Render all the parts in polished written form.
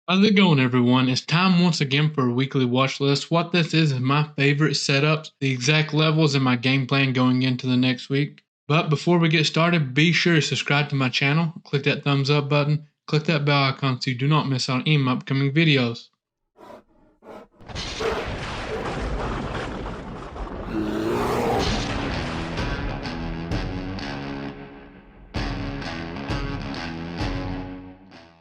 How's it going, everyone? It's time once again for a weekly watch list. What this is my favorite setups, the exact levels, and my game plan going into the next week. But before we get started, be sure to subscribe to my channel, click that thumbs up button, click that bell icon so you do not miss out on any of my upcoming videos.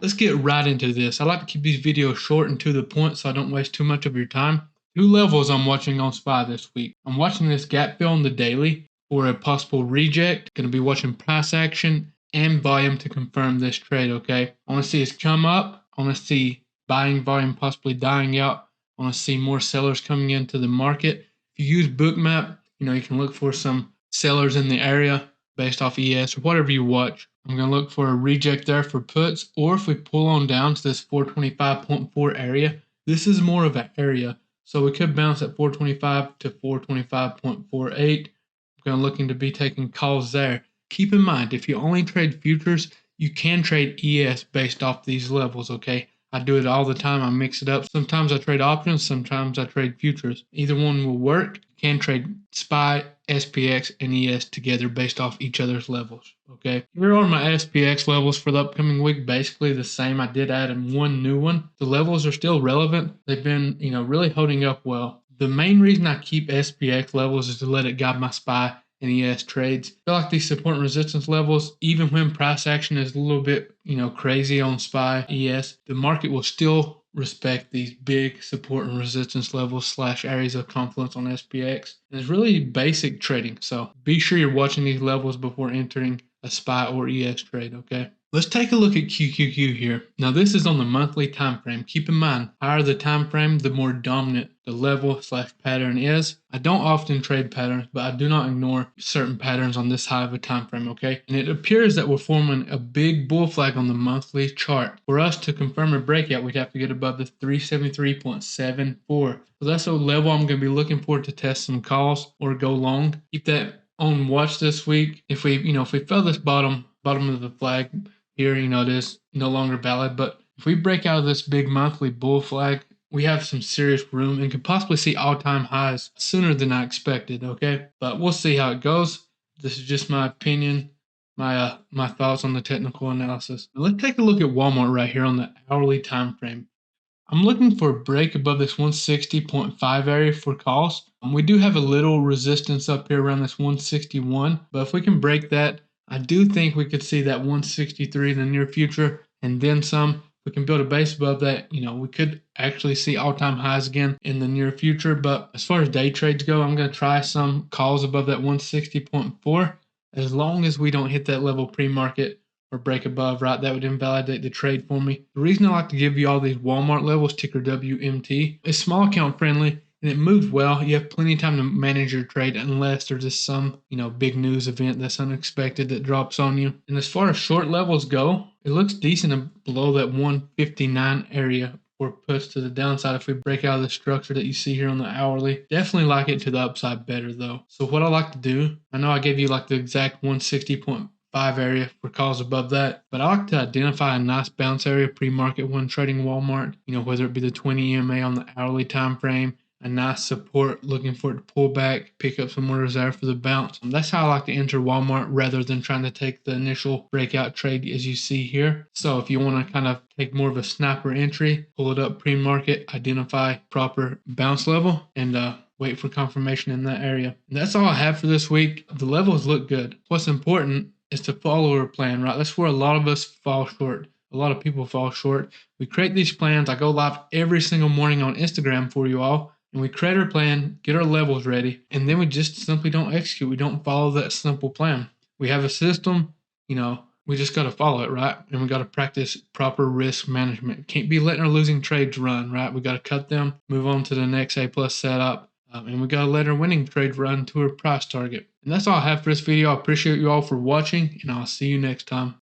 Let's get right into this. I like to keep these videos short and to the point so I don't waste too much of your time. Two levels I'm watching on SPY this week. I'm watching this gap fill on the daily for a possible reject. Going to be watching price action and volume to confirm this trade, okay? I want to see it come up. I want to see buying volume possibly dying out. I want to see more sellers coming into the market. If you use Bookmap, you can look for some sellers in the area based off ES or whatever you watch. I'm going to look for a reject there for puts, or if we pull on down to this 425.4 area, this is more of an area. So we could bounce at 425 to 425.48. I'm going to looking to be taking calls there. Keep in mind, if you only trade futures, you can trade ES based off these levels, okay? I do it all the time. I mix it up. Sometimes I trade options, sometimes I trade futures. Either one will work. You can trade SPY, SPX, and ES together based off each other's levels. Okay, here are my SPX levels for the upcoming week. Basically the same. I did add in one new one. The levels are still relevant. They've been, really holding up well. The main reason I keep SPX levels is to let it guide my SPY and ES trades. I feel like these support and resistance levels, even when price action is a little bit, crazy on SPY, ES, the market will still respect these big support and resistance levels / areas of confluence on SPX. And it's really basic trading. So be sure you're watching these levels before entering a SPY or ES trade, okay? Let's take a look at QQQ here. Now this is on the monthly time frame. Keep in mind, higher the time frame, the more dominant the level / pattern is. I don't often trade patterns, but I do not ignore certain patterns on this high of a time frame, okay? And it appears that we're forming a big bull flag on the monthly chart. For us to confirm a breakout, we'd have to get above the 373.74. So that's a level I'm going to be looking for to test some calls or go long. Keep that on watch this week. If we fell this bottom of the flag here, it is no longer valid. But if we break out of this big monthly bull flag, we have some serious room and could possibly see all-time highs sooner than I expected, okay? But we'll see how it goes. This is just my opinion, my thoughts on the technical analysis. Now let's take a look at Walmart right here on the hourly time frame. I'm looking for a break above this 160.5 area for calls. We do have a little resistance up here around this 161, but if we can break that, I do think we could see that 163 in the near future and then some. If we can build a base above that, we could actually see all-time highs again in the near future. But as far as day trades go, I'm going to try some calls above that 160.4 as long as we don't hit that level pre-market or break above, right? That would invalidate the trade for me. The reason I like to give you all these Walmart levels, ticker WMT, is small account friendly and it moves well. You have plenty of time to manage your trade unless there's just some, big news event that's unexpected that drops on you. And as far as short levels go, it looks decent below that 159 area for puts to the downside if we break out of the structure that you see here on the hourly. Definitely like it to the upside better though. So what I like to do, I know I gave you like the exact 160.5 area for calls above that, but I like to identify a nice bounce area pre-market when trading Walmart, whether it be the 20 EMA on the hourly time frame, a nice support, looking for it to pull back, pick up some orders there for the bounce. That's how I like to enter Walmart rather than trying to take the initial breakout trade as you see here. So if you want to kind of take more of a sniper entry, pull it up pre-market, identify proper bounce level, and wait for confirmation in that area. And that's all I have for this week. The levels look good. What's important is to follow our plan, right? That's where a lot of us fall short. A lot of people fall short. We create these plans. I go live every single morning on Instagram for you all. And we create our plan, get our levels ready, and then we just simply don't execute. We don't follow that simple plan. We have a system, we just got to follow it, right? And we got to practice proper risk management. Can't be letting our losing trades run, right? We got to cut them, move on to the next A+ setup, and we got to let our winning trade run to our price target. And that's all I have for this video. I appreciate you all for watching, and I'll see you next time.